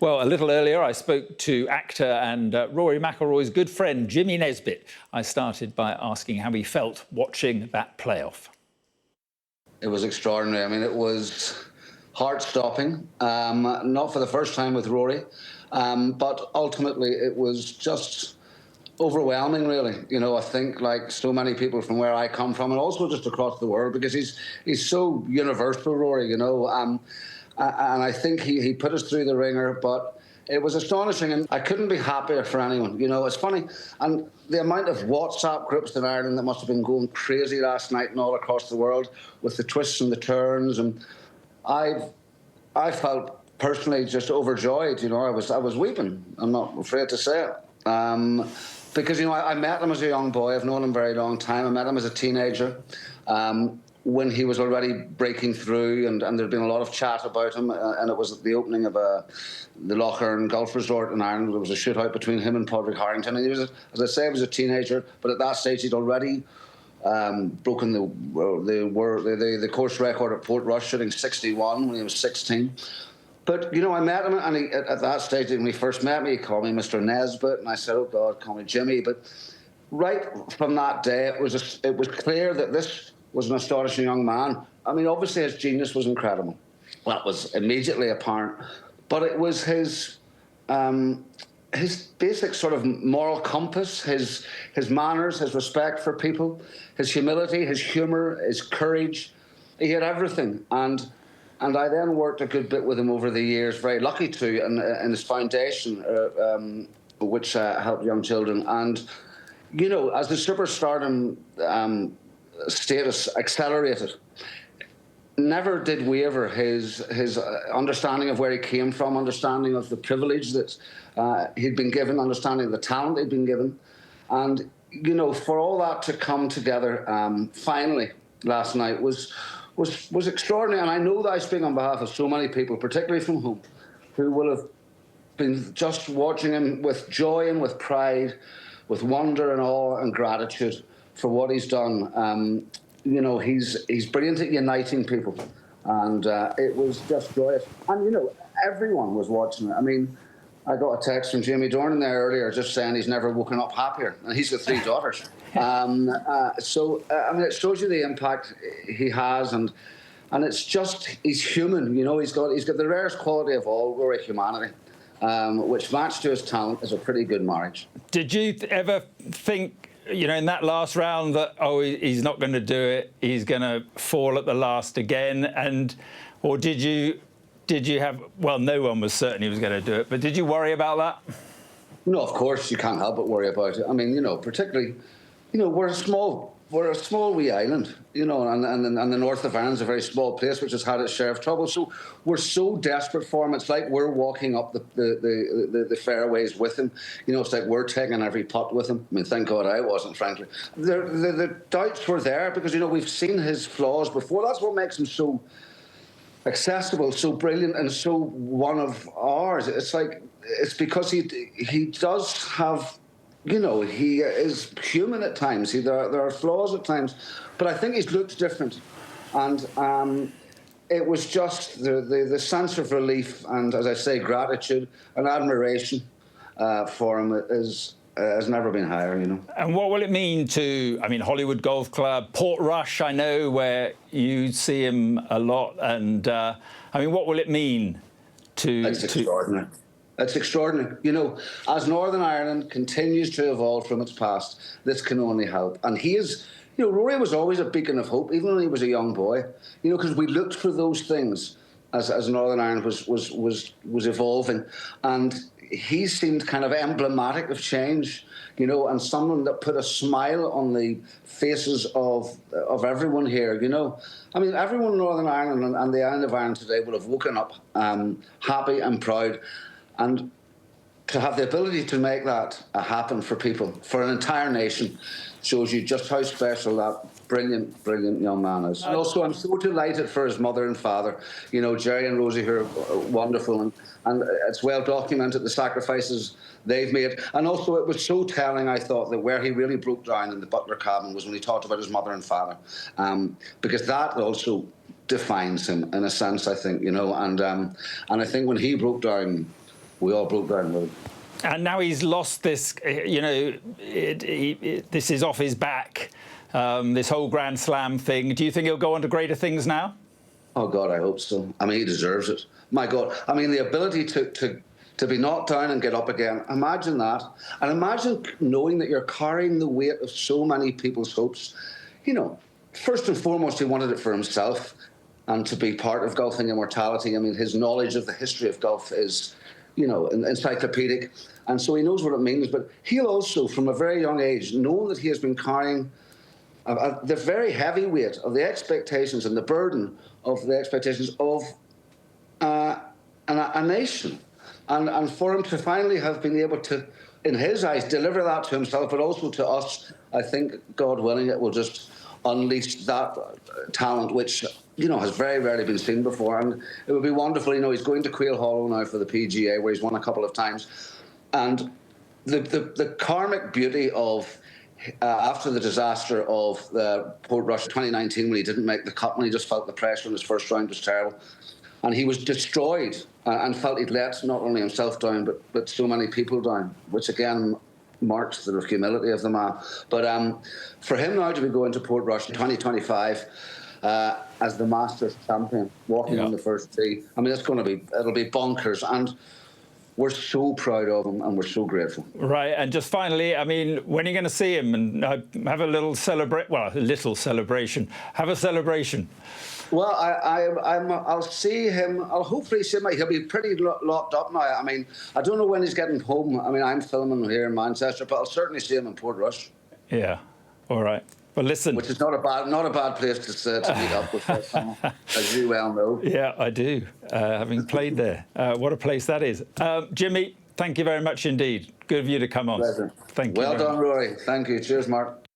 Well, a little earlier, I spoke to actor and Rory McIlroy's good friend, James Nesbitt. I started by asking how he felt watching that playoff. It was extraordinary. I mean, it was heart-stopping, not for the first time with Rory, but ultimately it was just overwhelming, really. You know, I think like so many people from where I come from, and also just across the world, because he's so universal, Rory, you know. And I think he put us through the ringer, but it was astonishing, and I couldn't be happier for anyone. You know, it's funny, and the amount of WhatsApp groups in Ireland that must have been going crazy last night and all across the world with the twists and the turns, and I felt personally just overjoyed. You know, I was weeping. I'm not afraid to say it. Because, you know, I met him as a young boy. I've known him a very long time. I met him as a teenager when he was already breaking through, and there'd been a lot of chat about him. And it was at the opening of the Lochern Golf Resort in Ireland. There was a shootout between him and Padraig Harrington. And he was, as I say, he was a teenager, but at that stage he'd already broken the course record at Portrush, shooting 61 when he was 16. But, you know, I met him, and at that stage, when he first met me, he called me Mr. Nesbitt, and I said, oh, God, call me Jimmy. But right from that day, it was clear that this was an astonishing young man. I mean, obviously, his genius was incredible. That was immediately apparent. But it was his basic sort of moral compass, his manners, his respect for people, his humility, his humour, his courage. He had everything. And I then worked a good bit with him over the years, very lucky to, in his foundation, which helped young children. And, you know, as the superstardom status accelerated, never did waver his understanding of where he came from, understanding of the privilege that he'd been given, understanding of the talent he'd been given. And, you know, for all that to come together finally last night was extraordinary. And I know that I speak on behalf of so many people, particularly from home, who will have been just watching him with joy and with pride, with wonder and awe and gratitude for what he's done. You know, he's brilliant at uniting people, and it was just joyous. And, you know, everyone was watching it. I mean, I got a text from Jamie Dornan there earlier just saying he's never woken up happier, and he's got 3 daughters. So, I mean, it shows you the impact he has, and it's just, he's human, you know. He's got the rarest quality of all, Rory, humanity, which matched to his talent is a pretty good marriage. Did you ever think, you know, in that last round that, oh, he's not going to do it, he's going to fall at the last again, or did you have, well, no one was certain he was going to do it, but did you worry about that? No, of course, you can't help but worry about it. I mean, you know, particularly, you know, we're a small wee island, you know, and the north of Ireland's a very small place which has had its share of trouble. So we're so desperate for him. It's like we're walking up the fairways with him. You know, it's like we're taking every putt with him. I mean, thank God I wasn't, frankly. The doubts were there because, you know, we've seen his flaws before. That's what makes him so accessible, so brilliant, and so one of ours. It's like, it's because he does have, you know, he is human at times. There are flaws at times, but I think he's looked different, and it was just the sense of relief and, as I say, gratitude and admiration for him has never been higher, you know. And what will it mean to, I mean, Hollywood Golf Club, Portrush, I know, where you see him a lot, and I mean, what will it mean to? It's extraordinary. It's extraordinary. You know, as Northern Ireland continues to evolve from its past, this can only help. And he is, you know, Rory was always a beacon of hope, even when he was a young boy. You know, because we looked for those things as Northern Ireland was evolving, and he seemed kind of emblematic of change, you know, and someone that put a smile on the faces of everyone here, you know. I mean, everyone in Northern Ireland and the island of Ireland today will have woken up happy and proud. And to have the ability to make that happen for people, for an entire nation, shows you just how special that brilliant, brilliant young man is. And also, I'm so delighted for his mother and father, you know, Jerry and Rosie, who are wonderful, and it's well documented the sacrifices they've made. And also, it was so telling, I thought, that where he really broke down in the Butler cabin was when he talked about his mother and father, because that also defines him in a sense, I think, you know. And I think when he broke down, we all broke down with him. And now he's lost this, this is off his back, this whole Grand Slam thing. Do you think he'll go on to greater things now? Oh, God, I hope so. I mean, he deserves it. My God. I mean, the ability to be knocked down and get up again. Imagine that. And imagine knowing that you're carrying the weight of so many people's hopes. You know, first and foremost, he wanted it for himself and to be part of golfing immortality. I mean, his knowledge of the history of golf is, encyclopedic. And so he knows what it means. But he'll also, from a very young age, know that he has been carrying the very heavy weight of the expectations and the burden of the expectations of a nation. And for him to finally have been able to, in his eyes, deliver that to himself, but also to us, I think, God willing, it will just unleash that talent, which, has very rarely been seen before. And it would be wonderful. He's going to Quail Hollow now for the PGA, where he's won a couple of times. And the karmic beauty of, after the disaster of Portrush 2019, when he didn't make the cut, when he just felt the pressure in his first round was terrible. And he was destroyed and felt he'd let not only himself down, but so many people down, which again marks the humility of the man. But for him now to be going to Portrush in 2025 as the Masters champion, walking on the first tee, I mean, it'll be bonkers. And we're so proud of him and we're so grateful. Right, and just finally, I mean, when are you going to see him and have a little celebration? Have a celebration. Well, I'll see him. I'll hopefully see him. He'll be pretty locked up now. I mean, I don't know when he's getting home. I mean, I'm filming here in Manchester, but I'll certainly see him in Portrush. Yeah. All right. Well, listen. Which is not a bad place to meet up with, as you well know. Yeah, I do. Having played there, what a place that is. Jimmy, thank you very much indeed. Good of you to come on. Pleasure. Thank you. Well done, Rory. Thank you. Cheers, Mark.